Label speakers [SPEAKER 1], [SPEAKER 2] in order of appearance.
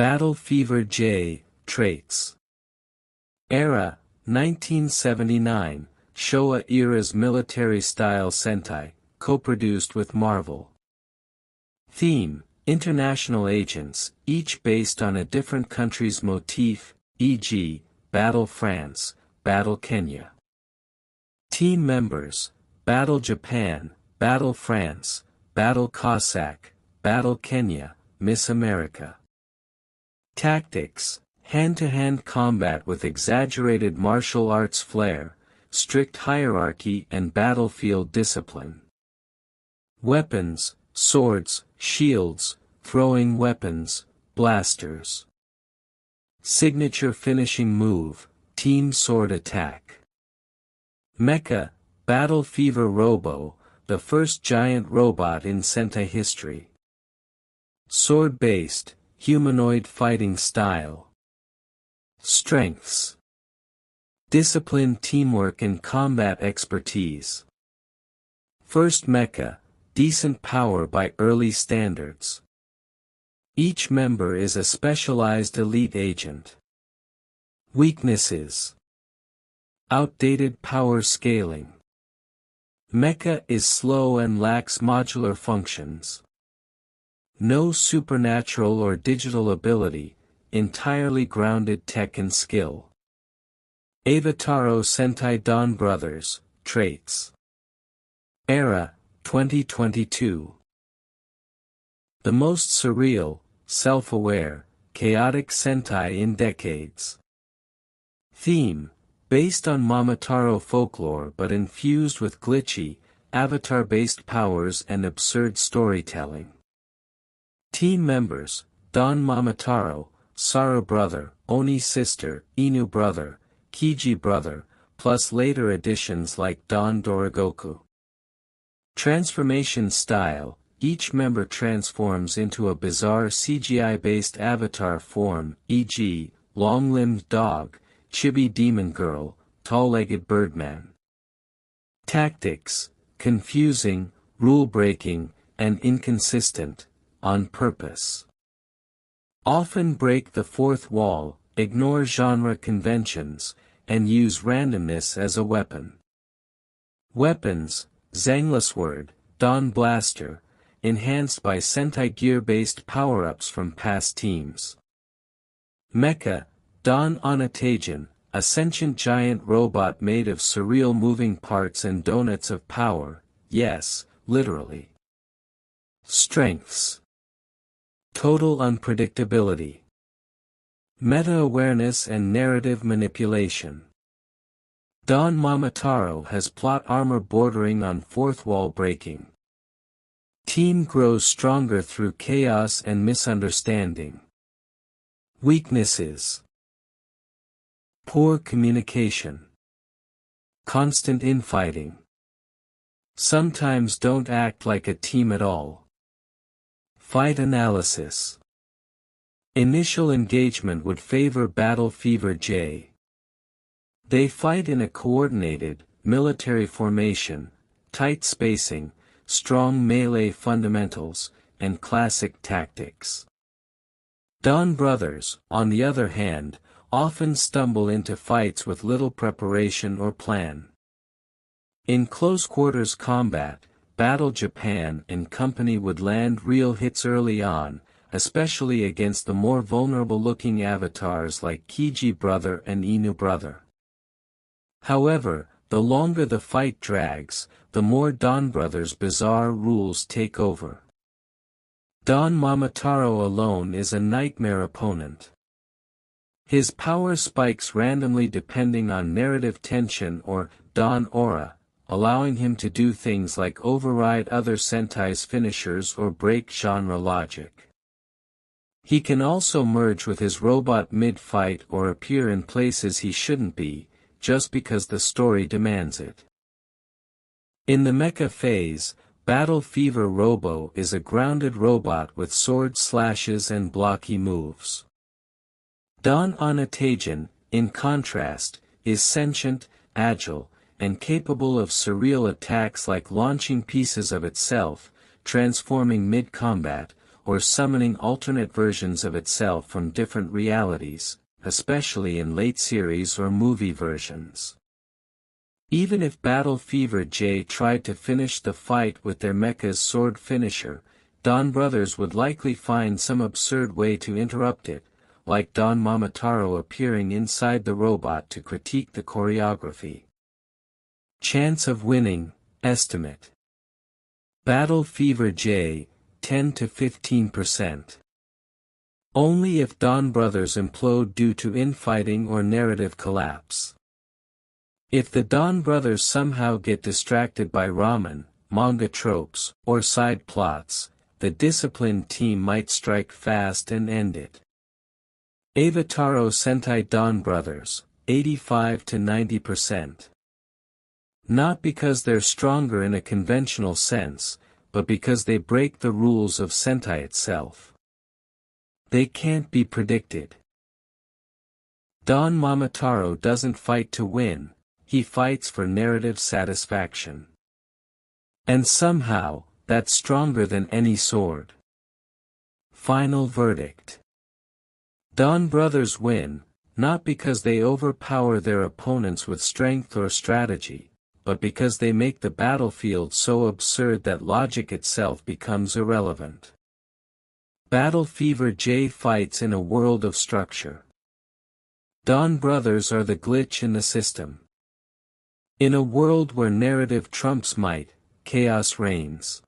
[SPEAKER 1] Battle Fever J, traits. Era, 1979, Showa era's military-style Sentai, co-produced with Marvel. Theme, international agents, each based on a different country's motif, e.g., Battle France, Battle Kenya. Team members, Battle Japan, Battle France, Battle Cossack, Battle Kenya, Miss America. Tactics, hand-to-hand combat with exaggerated martial arts flair, strict hierarchy and battlefield discipline. Weapons, swords, shields, throwing weapons, blasters. Signature finishing move, team sword attack. Mecha, Battle Fever Robo, the first giant robot in Sentai history. Sword-based, humanoid fighting style. Strengths. Discipline, teamwork and combat expertise. First mecha, decent power by early standards. Each member is a specialized elite agent. Weaknesses. Outdated power scaling. Mecha is slow and lacks modular functions. No supernatural or digital ability, entirely grounded tech and skill. Avataro Sentai Donbrothers, traits. Era, 2022. The most surreal, self-aware, chaotic Sentai in decades. Theme, based on Momotaro folklore but infused with glitchy, avatar-based powers and absurd storytelling. Team members, Don Momotaro, Sara brother, Oni sister, Inu brother, Kiji brother, plus later additions like Don Dorogoku. Transformation style, each member transforms into a bizarre CGI-based avatar form, e.g., long-limbed dog, chibi demon girl, tall-legged birdman. Tactics, confusing, rule-breaking, and inconsistent, on purpose. Often break the fourth wall, ignore genre conventions, and use randomness as a weapon. Weapons, Zangless Word, Dawn Blaster, enhanced by Sentai gear-based power-ups from past teams. Mecha, Don Onatagen, a sentient giant robot made of surreal moving parts and donuts of power, yes, literally. Strengths. Total unpredictability. Meta-awareness and narrative manipulation. Don Momotaro has plot armor bordering on fourth wall breaking. Team grows stronger through chaos and misunderstanding. Weaknesses. Poor communication. Constant infighting. Sometimes don't act like a team at all. Fight analysis. Initial engagement would favor Battle Fever J. They fight in a coordinated, military formation, tight spacing, strong melee fundamentals, and classic tactics. Donbrothers, on the other hand, often stumble into fights with little preparation or plan. In close-quarters combat, Battle Japan and company would land real hits early on, especially against the more vulnerable-looking avatars like Kiji brother and Inu brother. However, the longer the fight drags, the more Donbrothers' bizarre rules take over. Don Momotaro alone is a nightmare opponent. His power spikes randomly depending on narrative tension or Don Aura, allowing him to do things like override other Sentai's finishers or break genre logic. He can also merge with his robot mid-fight or appear in places he shouldn't be, just because the story demands it. In the mecha phase, Battle Fever Robo is a grounded robot with sword slashes and blocky moves. Don Onatagen, in contrast, is sentient, agile, and capable of surreal attacks like launching pieces of itself, transforming mid-combat, or summoning alternate versions of itself from different realities, especially in late series or movie versions. Even if Battle Fever J tried to finish the fight with their mecha's sword finisher, Donbrothers would likely find some absurd way to interrupt it, like Don Mamataro appearing inside the robot to critique the choreography. Chance of winning, estimate. Battle Fever J, 10 to 15%. Only if Donbrothers implode due to infighting or narrative collapse. If the Donbrothers somehow get distracted by ramen, manga tropes, or side plots, the disciplined team might strike fast and end it. Avataro Sentai Donbrothers, 85 to 90%. Not because they're stronger in a conventional sense, but because they break the rules of Sentai itself. They can't be predicted. Don Mamataro doesn't fight to win, he fights for narrative satisfaction. And somehow, that's stronger than any sword. Final verdict. Donbrothers win, not because they overpower their opponents with strength or strategy, but because they make the battlefield so absurd that logic itself becomes irrelevant. Battle Fever J fights in a world of structure. Donbrothers are the glitch in the system. In a world where narrative trumps might, chaos reigns.